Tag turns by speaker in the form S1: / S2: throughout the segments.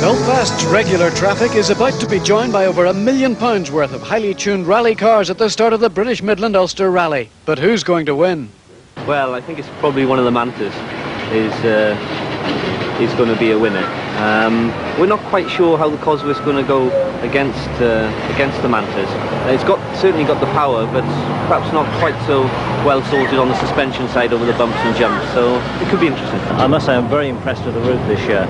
S1: Belfast's regular traffic is about to be joined by over £1 million worth of highly tuned rally cars at the start of the British Midland Ulster Rally. But who's going to win?
S2: Well, I think it's probably one of the mantas is going to be a winner. We're not quite sure how the Cosworth's going to go against the mantas. It's certainly got the power, but perhaps not quite so well sorted on the suspension side over the bumps and jumps, so it could be interesting.
S3: I must say I'm very impressed with the route this year.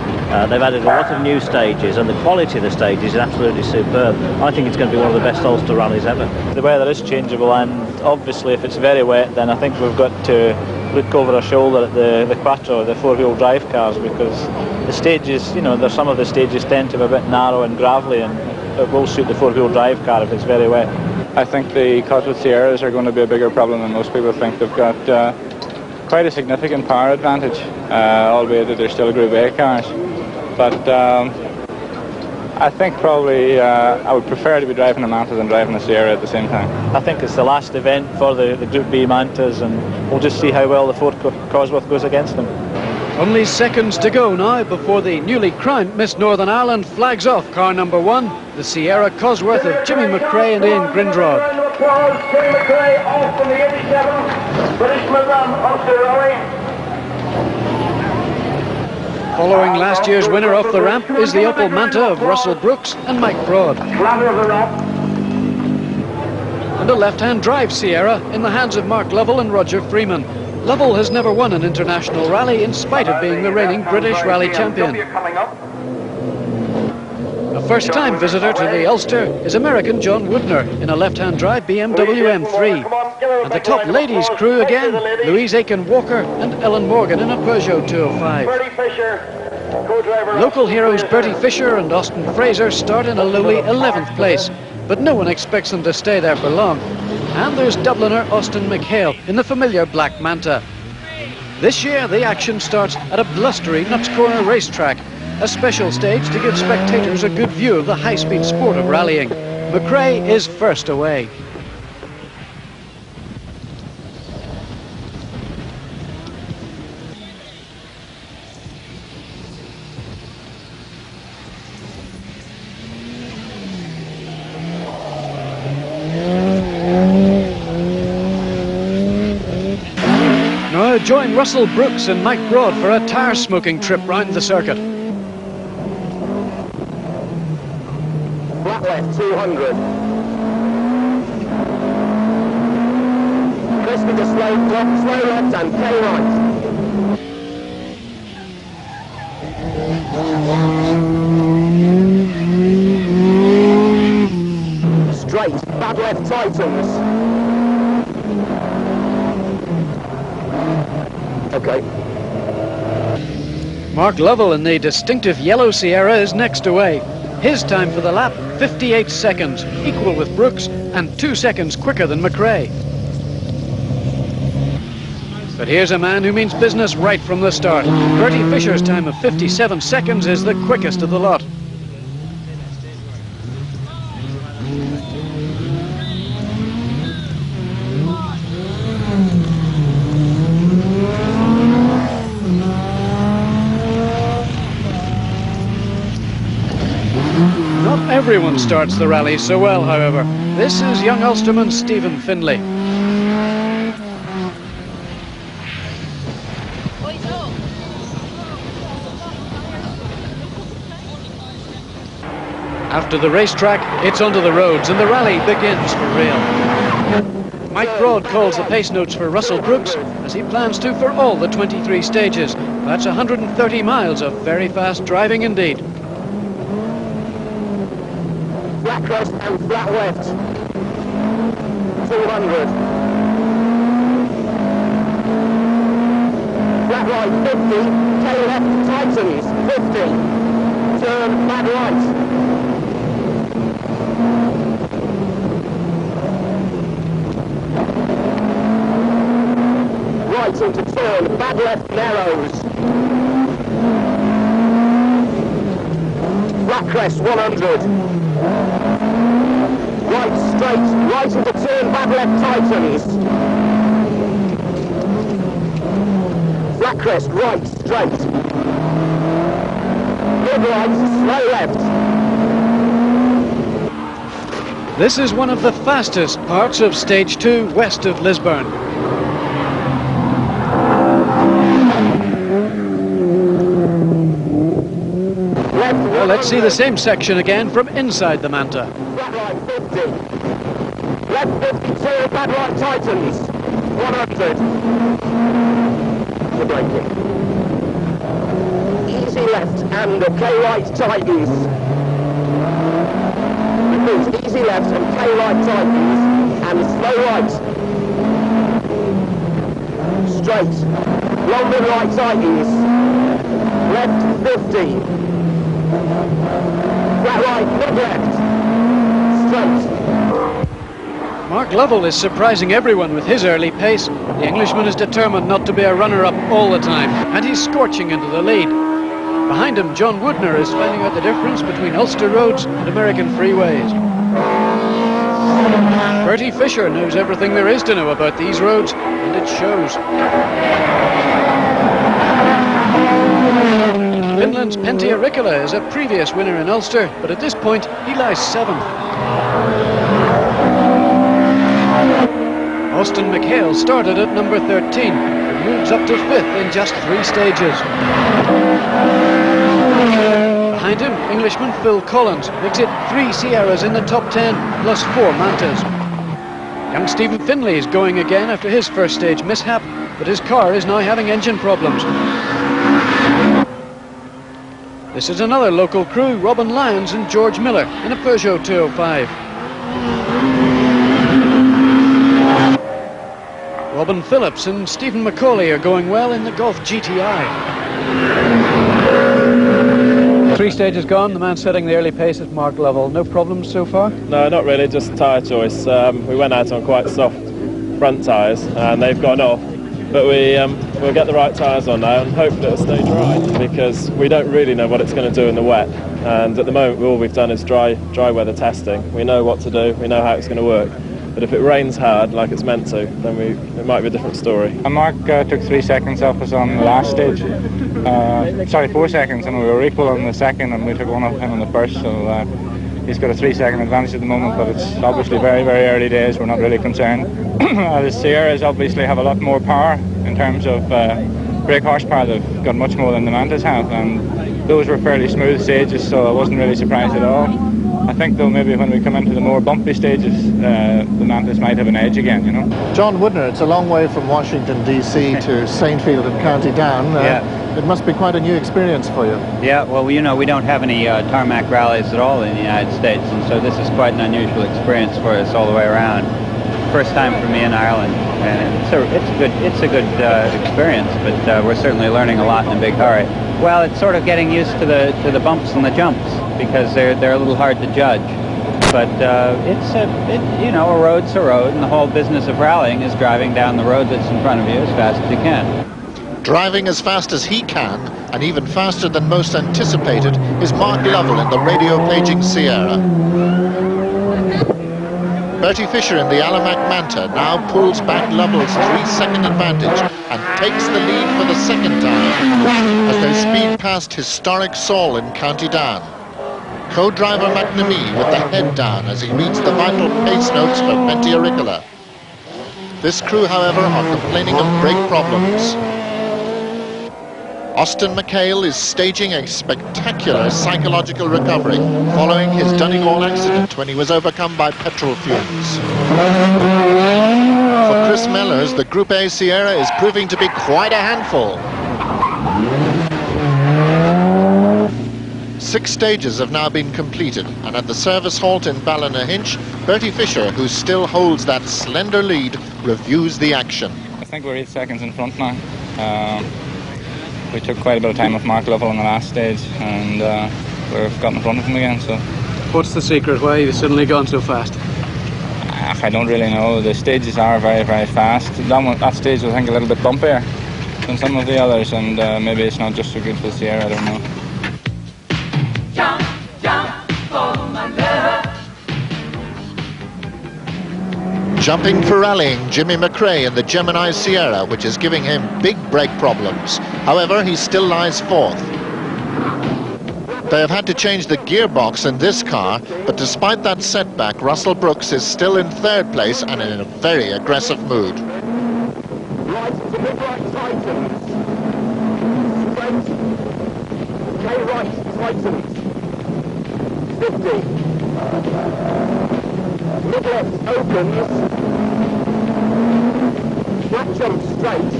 S3: They've added a lot of new stages, and the quality of the stages is absolutely superb. I think it's going to be one of the best Ulster rallies ever.
S4: The weather is changeable, and obviously if it's very wet, then I think we've got to look over our shoulder at the quattro, the four-wheel drive cars, because the stages, you know, some of the stages tend to be a bit narrow and gravelly, and it will suit the four-wheel drive car if it's very wet. I think the Cosworth Sierras are going to be a bigger problem than most people think. They've got quite a significant power advantage, albeit that they're still Group A cars. But I think probably I would prefer to be driving a Manta than driving a Sierra at the same time. I think it's the last event for the Group B Mantas, and we'll just see how well the Ford Cosworth goes against them.
S1: Only seconds to go now before the newly crowned Miss Northern Ireland flags off car number 1, the Sierra Cosworth of Jimmy McRae and Ian Grindrod.
S5: Jimmy McRae off from the 87 British Midland Ulster Rally.
S1: Following last year's winner off the ramp is the Opel Manta of Russell Brooks and Mike Broad. And a left-hand drive Sierra in the hands of Mark Lovell and Roger Freeman. Lovell has never won an international rally in spite of being the reigning British rally champion. A first-time visitor to the Ulster is American John Woodner in a left-hand drive BMW M3. And the top ladies crew again, Louise Aiken-Walker and Ellen Morgan in a Peugeot 205. Local heroes Bertie Fisher and Austin Fraser start in a lowly 11th place, but no one expects them to stay there for long. And there's Dubliner Austin McHale in the familiar Black Manta. This year the action starts at a blustery Nuts Corner racetrack, a special stage to give spectators a good view of the high-speed sport of rallying. McRae is first away. Now join Russell Brooks and Mike Broad for a tire-smoking trip round the circuit.
S5: Flat left, 200. Crispy to slow left and K right. Straight, bad left tightens. Okay.
S1: Mark Lovell in the distinctive yellow Sierra is next away. His time for the lap, 58 seconds, equal with Brooks and 2 seconds quicker than McRae. But here's a man who means business right from the start. Bertie Fisher's time of 57 seconds is the quickest of the lot. Not everyone starts the rally so well, however. This is young Ulsterman Stephen Finlay. After the racetrack, it's onto the roads and the rally begins for real. Mike Broad calls the pace notes for Russell Brooks, as he plans to for all the 23 stages. That's 130 miles of very fast driving indeed.
S5: Flat crest and flat left. 200. Flat right, 50. Tail left, tightens, 50. Turn, flat right. Right into turn, bad left narrows. Flat crest, 100. Right straight, right into turn, bad left tightens. Flat crest, right, straight. good right, slow left.
S1: This is one of the fastest parts of Stage 2 west of Lisburn. Well, let's see the same section again from inside the Manta.
S5: Flat right 50. Left 52, bad right tightens. 100. The braking. Easy left and okay right tightens. Repeat, easy left and K right tightens. And slow right. Straight. Long mid right tightens. Left 50. Flat right, mid left. Straight.
S1: Mark Lovell is surprising everyone with his early pace. The Englishman is determined not to be a runner-up all the time, and he's scorching into the lead. Behind him, John Woodner is finding out the difference between Ulster roads and American freeways. Bertie Fisher knows everything there is to know about these roads, and it shows. Finland's Pentti Riikola is a previous winner in Ulster, but at this point he lies 7th. Austin McHale started at number 13 and moves up to 5th in just 3 stages. Behind him, Englishman Phil Collins makes it 3 Sierras in the top 10 plus 4 Mantas. Young Stephen Finlay is going again after his first stage mishap, but his car is now having engine problems. This is another local crew, Robin Lyons and George Miller in a Peugeot 205. Robin Phillips and Stephen Macaulay are going well in the Golf GTI. 3 stages gone, the man setting the early pace is Mark Lovell. No problems so far?
S6: No, not really, just tyre choice. We went out on quite soft front tyres and they've gone off. But we'll get the right tyres on now and hope that it'll stay dry, because we don't really know what it's going to do in the wet. And at the moment, all we've done is dry weather testing. We know what to do, we know how it's going to work. But if it rains hard, like it's meant to, then it might be a different story.
S7: And Mark took 3 seconds off us on the last stage. 4 seconds, and we were equal on the second, and we took 1 off him on the first. So he's got a 3-second advantage at the moment, but it's obviously very, very early days. We're not really concerned. The Sierras obviously have a lot more power in terms of brake horsepower. They've got much more than the Mantas have, and those were fairly smooth stages, so I wasn't really surprised at all. I think though maybe when we come into the more bumpy stages, the Mantas might have an edge again, you know.
S8: John Woodner, it's a long way from Washington DC to Saintfield in County Down. It must be quite a new experience for you.
S9: Yeah, well, you know, we don't have any tarmac rallies at all in the United States, and so this is quite an unusual experience for us all the way around. First time for me in Ireland, and it's a good experience, but we're certainly learning a lot in a big hurry. Well, it's sort of getting used to the bumps and the jumps, because they're a little hard to judge. But a road's a road, and the whole business of rallying is driving down the road that's in front of you as fast as you can.
S8: Driving as fast as he can, and even faster than most anticipated, is Mark Lovell in the radio paging Sierra. Bertie Fisher in the Alamac Manta now pulls back Lovell's 3-second advantage and takes the lead for the second time as they speed past historic Saul in County Down. Co-driver McNamee with the head down as he reads the vital pace notes for Pentti Riikola. This crew, however, are complaining of brake problems. Austin McHale is staging a spectacular psychological recovery following his Donegal accident when he was overcome by petrol fumes. For Chris Mellors, the Group A Sierra is proving to be quite a handful. 6 stages have now been completed, and at the service halt in Ballinahinch, Bertie Fisher, who still holds that slender lead, reviews the action.
S7: I think we're 8 seconds in front now. We took quite a bit of time with Mark Lovell on the last stage, and we've got in front of him again. So,
S1: what's the secret? Why have you suddenly gone so fast?
S7: I don't really know. The stages are very, very fast. That stage was, I think, a little bit bumpier than some of the others, and maybe it's not just so good for the Sierra, I don't know.
S10: Jump, jump for my love.
S8: Jumping for rallying Jimmy McRae in the Gemini Sierra, which is giving him big brake problems. However, he still lies 4th. They have had to change the gearbox in this car, but despite that setback, Russell Brooks is still in third place and in a very aggressive mood.
S5: Right, to mid right tightens. Straight. K right tightens. 50. Mid left opens. Flat jump straight.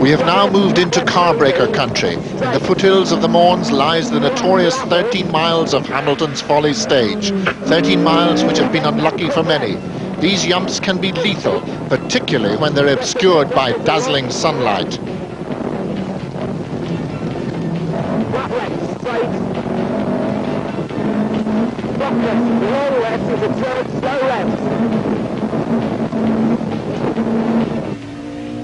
S8: We have now moved into carbreaker country. In the foothills of the Mournes lies the notorious 13 miles of Hamilton's Folly stage. 13 miles which have been unlucky for many. These yumps can be lethal, particularly when they're obscured by dazzling sunlight.
S5: Flat left straight. Flat left, long left is a third, slow left.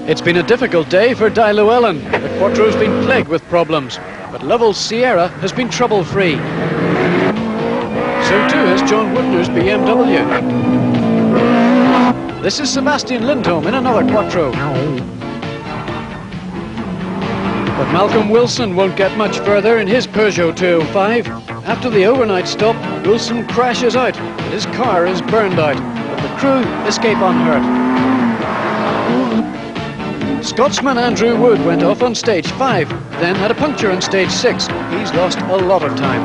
S1: It's been a difficult day for Di Llewellyn. The Quattro's been plagued with problems, but Lovell's Sierra has been trouble-free. So too has John Woodner's BMW. This is Sebastian Lindholm in another Quattro. But Malcolm Wilson won't get much further in his Peugeot 205. After the overnight stop, Wilson crashes out, and his car is burned out, but the crew escape unhurt. Scotsman Andrew Wood went off on stage 5, then had a puncture on stage 6. He's lost a lot of time.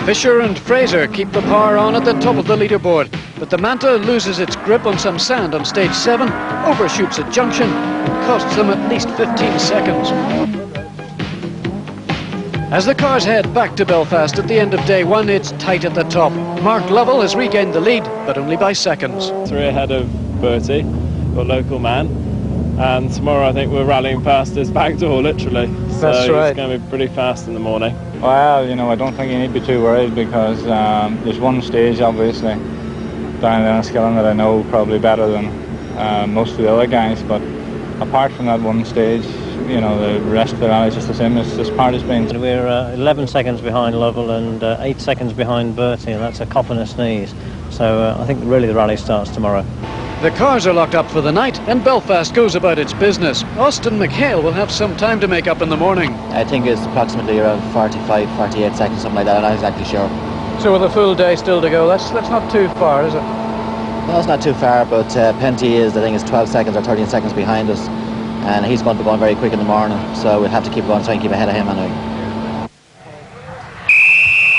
S1: Fisher and Fraser keep the power on at the top of the leaderboard, but the Manta loses its grip on some sand on stage 7, overshoots a junction, and costs them at least 15 seconds. As the cars head back to Belfast at the end of day 1, it's tight at the top. Mark Lovell has regained the lead, but only by seconds.
S6: 3 ahead of Bertie, our local man, and tomorrow I think we're rallying past his back door, literally.
S7: That's
S6: so
S7: right.
S6: It's going to be pretty fast in the morning.
S7: Well, you know, I don't think you need to be too worried because there's one stage, obviously, down in Enniskillen that I know probably better than most of the other guys, but apart from that one stage, you know, the rest of the rally is just the same as this part has been.
S3: We're 11 seconds behind Lovell and 8 seconds behind Bertie, and that's a cop and a sneeze. So I think really the rally starts tomorrow.
S1: The cars are locked up for the night, and Belfast goes about its business. Austin McHale will have some time to make up in the morning.
S11: I think it's approximately around 45, 48 seconds, something like that. I'm not exactly sure.
S1: So with a full day still to go, that's not too far, is it?
S11: No, it's not too far, but Penty is, I think, is 12 seconds or 13 seconds behind us, and he's going to be going very quick in the morning, so we'll have to keep going, try and keep ahead of him anyway.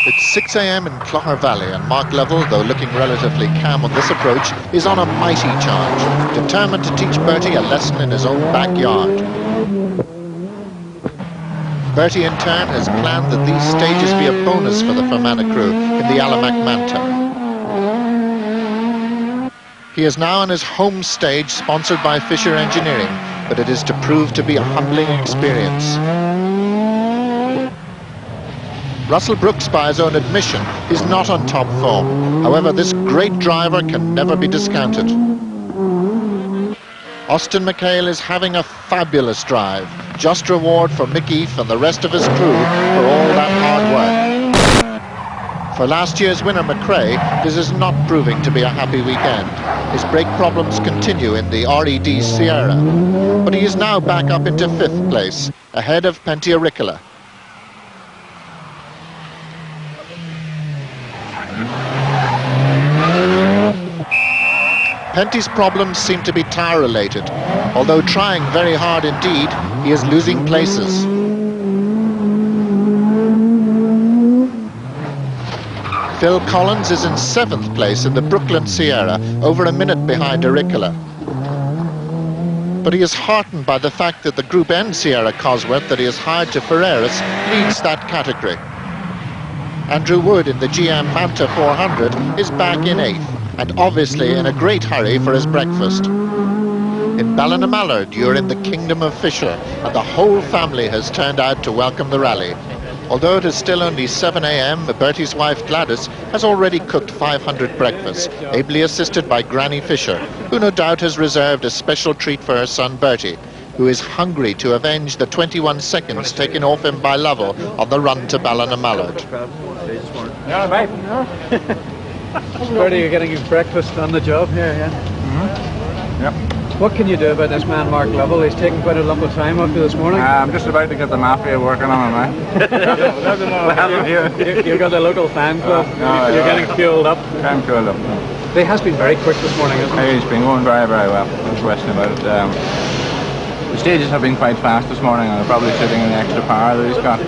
S8: It's 6 a.m. in Clogher Valley, and Mark Lovell, though looking relatively calm on this approach, is on a mighty charge, determined to teach Bertie a lesson in his own backyard. Bertie, in turn, has planned that these stages be a bonus for the Fermanagh crew in the Alamac Manta. He is now on his home stage, sponsored by Fisher Engineering, but it is to prove to be a humbling experience. Russell Brooks, by his own admission, is not on top form. However, this great driver can never be discounted. Austin McHale is having a fabulous drive. Just reward for Mick Eath and the rest of his crew for all that hard work. For last year's winner, McRae, this is not proving to be a happy weekend. His brake problems continue in the RED Sierra, but he is now back up into 5th place, ahead of Penty Auricola. Penty's problems seem to be tyre-related. Although trying very hard indeed, he is losing places. Phil Collins is in 7th place in the Brooklyn Sierra, over a minute behind Auricola. But he is heartened by the fact that the Group N Sierra Cosworth that he has hired to Ferreras leads that category. Andrew Wood in the GM Manta 400 is back in 8th, and obviously in a great hurry for his breakfast. In Ballinamallard, you're in the kingdom of Fisher, and the whole family has turned out to welcome the rally. Although it is still only 7 a.m, Bertie's wife Gladys has already cooked 500 breakfasts, ably assisted by Granny Fisher, who no doubt has reserved a special treat for her son Bertie, who is hungry to avenge the 21 seconds taken off him by Lovell on the run to Ballinamallard.
S7: Yeah, mate.
S1: Bertie, you're getting his breakfast on the job here, yeah?
S7: Mm-hmm. Yep.
S1: What can you do about this man, Mark Lovell? He's taken quite a lump of time up to this morning.
S7: I'm just about to get the mafia working on him,
S1: You've got the local fan club. You're getting fueled up.
S7: I'm fueled up.
S1: He has been very quick this morning, hasn't he?
S7: He's been going very, very well. No question about it. The stages have been quite fast this morning, and they're probably sitting in the extra power that he's got.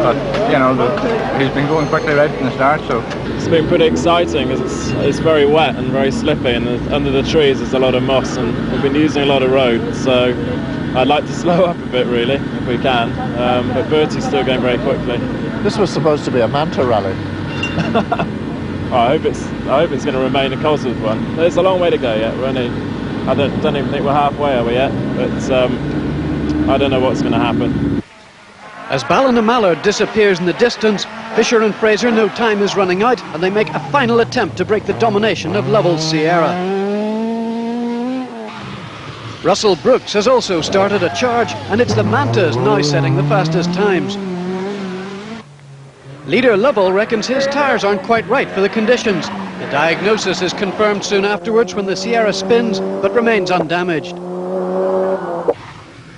S7: But you know, he's been going quickly right from the start. So
S6: it's been pretty exciting because it's very wet and very slippy, and under the trees there's a lot of moss, and we've been using a lot of road. So I'd like to slow up a bit, really, if we can. But Bertie's still going very quickly.
S8: This was supposed to be a manta rally.
S6: I hope it's going to remain a Cosworth one. There's a long way to go yet. I don't even think we're halfway, are we yet? But I don't know what's going to happen.
S1: As Ballina-Mallard disappears in the distance, Fisher and Fraser know time is running out, and they make a final attempt to break the domination of Lovell's Sierra. Russell Brooks has also started a charge, and it's the Mantas now setting the fastest times. Leader Lovell reckons his tyres aren't quite right for the conditions. The diagnosis is confirmed soon afterwards when the Sierra spins, but remains undamaged.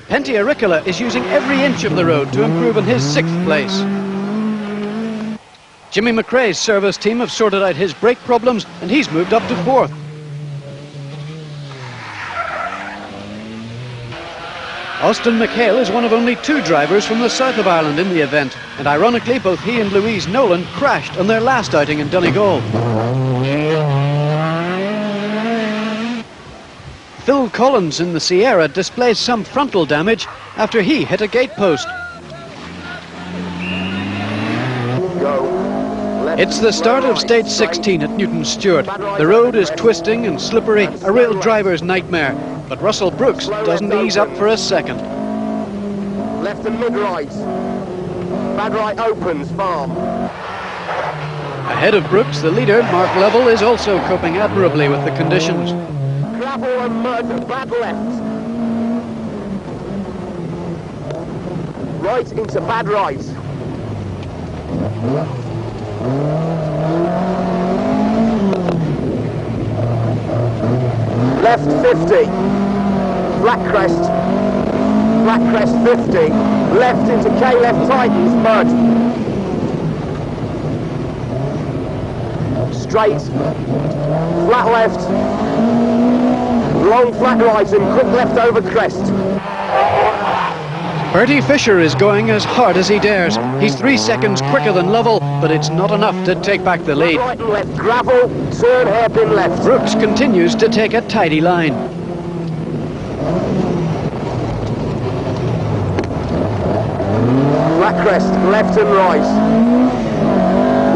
S1: Pentti Auricola is using every inch of the road to improve in his 6th place. Jimmy McRae's service team have sorted out his brake problems, and he's moved up to 4th. Austin McHale is one of only 2 drivers from the south of Ireland in the event, and ironically both he and Louise Nolan crashed on their last outing in Donegal. Phil Collins in the Sierra displays some frontal damage after he hit a gatepost. It's the start of stage 16 at Newton Stewart. The road is twisting and slippery, a real driver's nightmare. But Russell Brooks doesn't ease up for a second.
S5: Left and mid-right. Bad right opens, farm.
S1: Ahead of Brooks, the leader, Mark Lovell, is also coping admirably with the conditions.
S5: Gravel and mud, bad left. Right into bad right. Left 50, flat crest 50, left into K left tightens, mud. Straight, flat left, long flat right and quick left over crest.
S1: Bertie Fisher is going as hard as he dares. He's 3 seconds quicker than Lovell, but it's not enough to take back the lead.
S5: Right and left, gravel, turn hairpin left.
S1: Brooks continues to take a tidy line.
S5: Flat crest, left and right.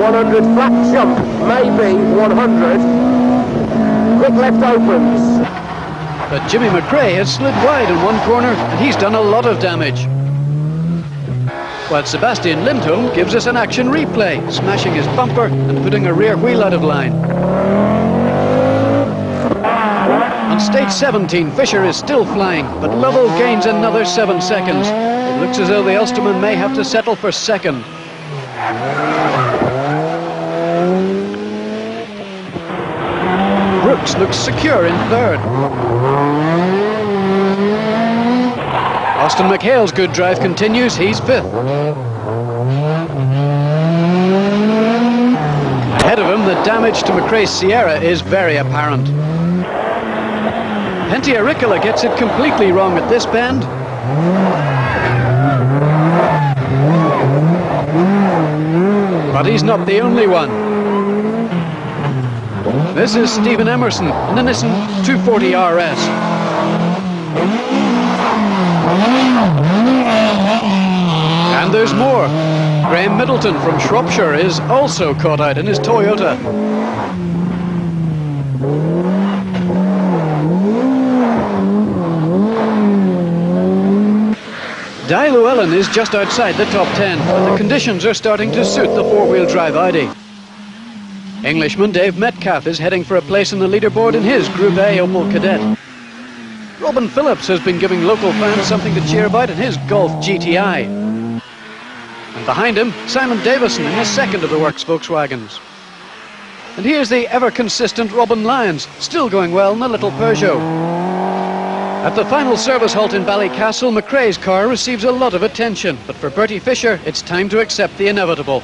S5: 100 flat jump, maybe 100. Quick left opens.
S1: But Jimmy McRae has slid wide in one corner, and he's done a lot of damage. While Sebastian Lindholm gives us an action replay, smashing his bumper and putting a rear wheel out of line. On stage 17, Fisher is still flying, but Lovell gains another 7 seconds. It looks as though the Ulsterman may have to settle for second. Brooks looks secure in third. Austin McHale's good drive continues, he's 5th. Ahead of him, the damage to McRae's Sierra is very apparent. Pentti Auricola gets it completely wrong at this bend. But he's not the only one. This is Stephen Emerson in the Nissan 240 RS. And there's more. Graham Middleton from Shropshire is also caught out in his Toyota. Di Llewellyn is just outside the top 10, but the conditions are starting to suit the 4-wheel drive Audi. Englishman Dave Metcalf is heading for a place on the leaderboard in his Group A Opel Kadett. Robin Phillips has been giving local fans something to cheer about in his Golf GTI. And behind him, Simon Davison in his 2nd of the works Volkswagens. And here's the ever-consistent Robin Lyons, still going well in the little Peugeot. At the final service halt in Ballycastle, McRae's car receives a lot of attention, but for Bertie Fisher, it's time to accept the inevitable.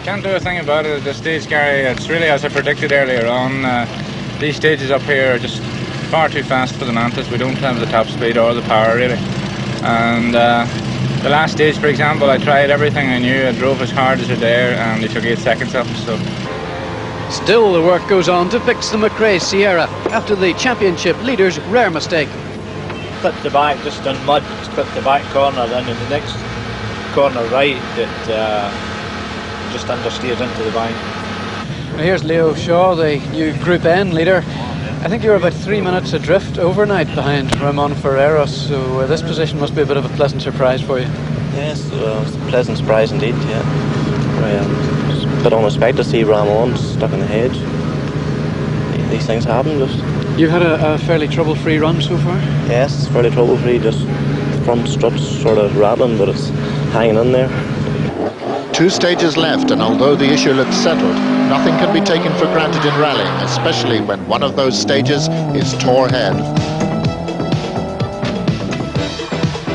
S7: Can't do a thing about it at this stage, Gary. It's really as I predicted earlier on. These stages up here are just far too fast for the Mantas. We don't have the top speed or the power, really. And the last stage, for example, I tried everything I knew. I drove as hard as I dare, and he took 8 seconds off. So.
S1: Still, the work goes on to fix the McRae Sierra after the championship leader's rare mistake.
S4: Clipped the back just on mud, clipped the back corner, then in the next corner right, it just understeered into the bank.
S1: Now here's Leo Shaw, the new Group N leader. I think you were about 3 minutes adrift overnight behind Ramon Ferreros, so this position must be a bit of a pleasant surprise for you.
S12: Yes, it's a pleasant surprise indeed, yeah. It's a bit unexpected to see Ramon stuck in the hedge. These things happen just.
S1: You've had a fairly trouble-free run so far?
S12: Yes, it's fairly trouble-free, just the front strut's sort of rattling, but it's hanging in there.
S8: 2 stages left, and although the issue looks settled, nothing can be taken for granted in rallying, especially when one of those stages is Tor Head.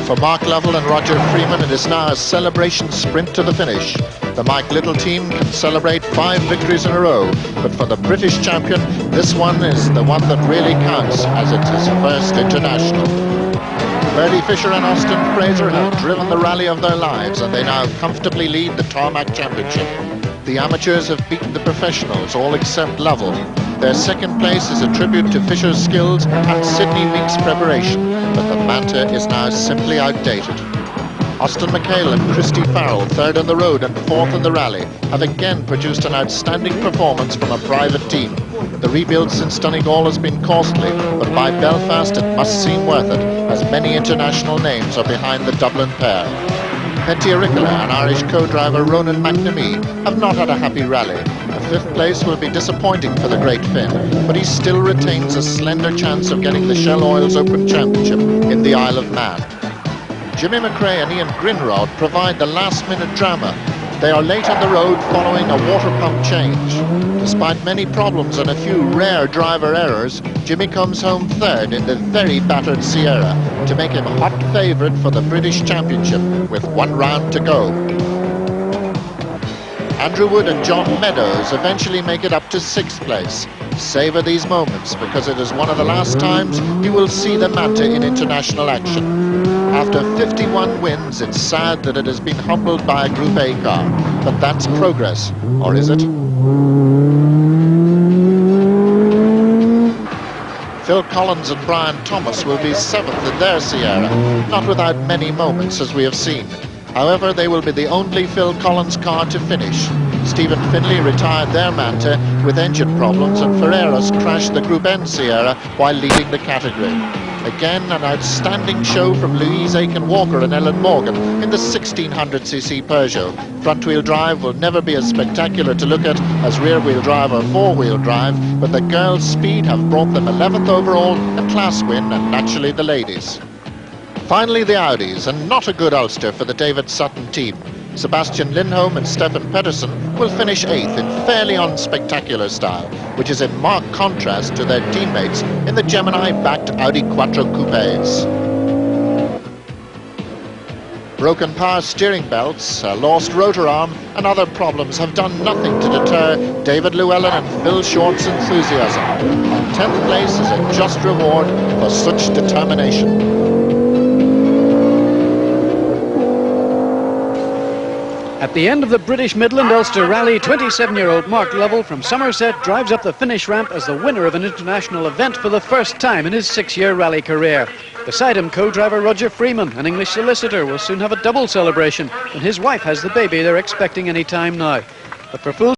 S8: For Mark Lovell and Roger Freeman, it is now a celebration sprint to the finish. The Mike Little team can celebrate 5 victories in a row, but for the British champion, this one is the one that really counts, as it's his first international. Bertie Fisher and Austin Fraser have driven the rally of their lives, and they now comfortably lead the Tarmac Championship. The amateurs have beaten the professionals, all except Lovell. Their second place is a tribute to Fisher's skills and Sydney Meek's preparation, but the Manta is now simply outdated. Austin McHale and Christy Farrell, third on the road and fourth in the rally, have again produced an outstanding performance from a private team. The rebuild since Donegal has been costly, but by Belfast it must seem worth it, as many international names are behind the Dublin pair. Penty Auricola and Irish co-driver Ronan McNamee have not had a happy rally. A 5th place will be disappointing for the great Finn, but he still retains a slender chance of getting the Shell Oils Open Championship in the Isle of Man. Jimmy McRae and Ian Grinrod provide the last-minute drama. They are late on the road following a water pump change. Despite many problems and a few rare driver errors, Jimmy comes home third in the very battered Sierra to make him hot favourite for the British Championship with 1 round to go. Andrew Wood and John Meadows eventually make it up to 6th place. Savour these moments, because it is one of the last times you will see the Manta in international action. After 51 wins, it's sad that it has been humbled by a Group A car. But that's progress, or is it? Phil Collins and Brian Thomas will be 7th in their Sierra, not without many moments as we have seen. However, they will be the only Phil Collins car to finish. Stephen Finlay retired their Manta with engine problems, and Ferreros crashed the Group N Sierra while leading the category. Again, an outstanding show from Louise Aiken-Walker and Ellen Morgan in the 1600cc Peugeot. Front-wheel drive will never be as spectacular to look at as rear-wheel drive or four-wheel drive, but the girls' speed have brought them 11th overall, a class win, and naturally the ladies. Finally, the Audis, and not a good Ulster for the David Sutton team. Sebastian Lindholm and Stefan Pedersen will finish 8th in fairly unspectacular style, which is in marked contrast to their teammates in the Gemini-backed Audi Quattro Coupes. Broken power steering belts, a lost rotor arm and other problems have done nothing to deter David Llewellyn and Phil Short's enthusiasm. 10th place is a just reward for such determination.
S1: At the end of the British Midland Ulster Rally, 27-year-old Mark Lovell from Somerset drives up the finish ramp as the winner of an international event for the first time in his 6-year rally career. Beside him, co-driver Roger Freeman, an English solicitor, will soon have a double celebration when his wife has the baby they're expecting any time now. But for full